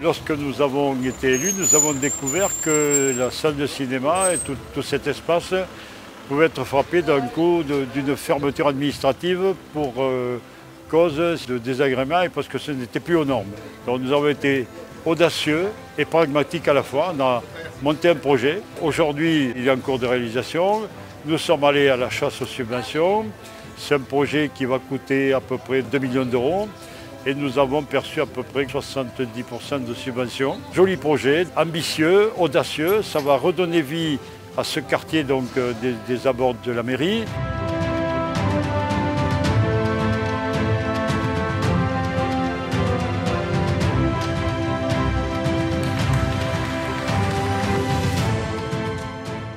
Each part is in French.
Lorsque nous avons été élus, nous avons découvert que la salle de cinéma et tout cet espace pouvait être frappé d'un coup d'une fermeture administrative pour cause de désagrément et parce que ce n'était plus aux normes. Donc nous avons été audacieux et pragmatiques à la fois. On a monté un projet. Aujourd'hui, il est en cours de réalisation. Nous sommes allés à la chasse aux subventions. C'est un projet qui va coûter à peu près 2 millions d'euros. Et nous avons perçu à peu près 70% de subventions. Joli projet, ambitieux, audacieux. Ça va redonner vie à ce quartier donc, des abords de la mairie.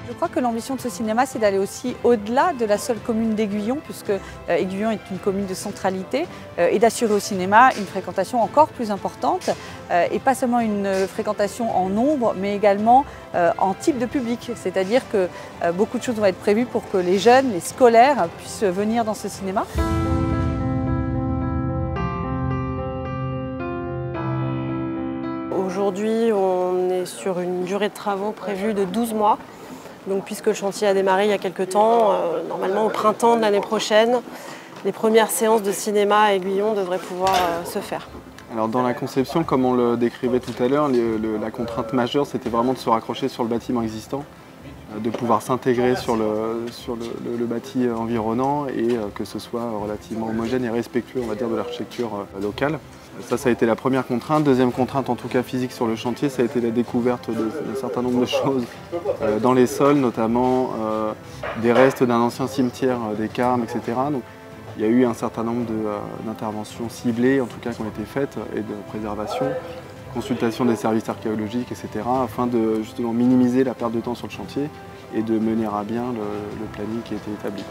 Je crois que l'ambition de ce cinéma, c'est d'aller aussi au-delà de la seule commune d'Aiguillon, puisque Aiguillon est une commune de centralité, et d'assurer au cinéma une fréquentation encore plus importante, et pas seulement une fréquentation en nombre, mais également en type de public. C'est-à-dire que beaucoup de choses vont être prévues pour que les jeunes, les scolaires, puissent venir dans ce cinéma. Aujourd'hui, on est sur une durée de travaux prévue de 12 mois. Donc, puisque le chantier a démarré il y a quelques temps, normalement au printemps de l'année prochaine, les premières séances de cinéma à Aiguillon devraient pouvoir se faire. Alors dans la conception, comme on le décrivait tout à l'heure, la contrainte majeure, c'était vraiment de se raccrocher sur le bâtiment existant, de pouvoir s'intégrer sur le bâti environnant et que ce soit relativement homogène et respectueux, on va dire, de l'architecture locale. Ça a été la première contrainte. Deuxième contrainte, en tout cas physique sur le chantier, ça a été la découverte d'un certain nombre de choses dans les sols, notamment des restes d'un ancien cimetière des Carmes, etc. Donc, il y a eu un certain nombre d'interventions ciblées, en tout cas qui ont été faites, et de préservation, consultation des services archéologiques, etc., afin de justement minimiser la perte de temps sur le chantier et de mener à bien le planning qui a été établi.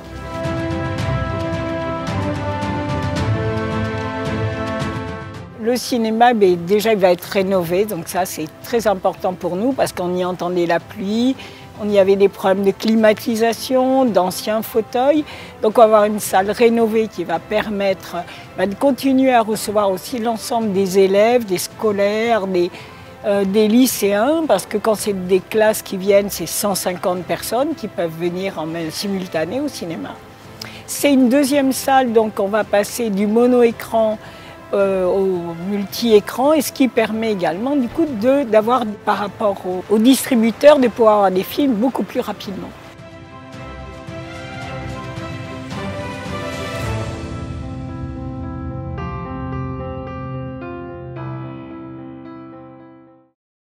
Le cinéma, déjà, il va être rénové, donc ça, c'est très important pour nous parce qu'on y entendait la pluie, on y avait des problèmes de climatisation, d'anciens fauteuils. Donc, on va avoir une salle rénovée qui va permettre de continuer à recevoir aussi l'ensemble des élèves, des scolaires, des lycéens, parce que quand c'est des classes qui viennent, c'est 150 personnes qui peuvent venir en simultané au cinéma. C'est une deuxième salle, donc on va passer du mono-écran au multi-écran, et ce qui permet également du coup d'avoir par rapport aux distributeurs de pouvoir avoir des films beaucoup plus rapidement.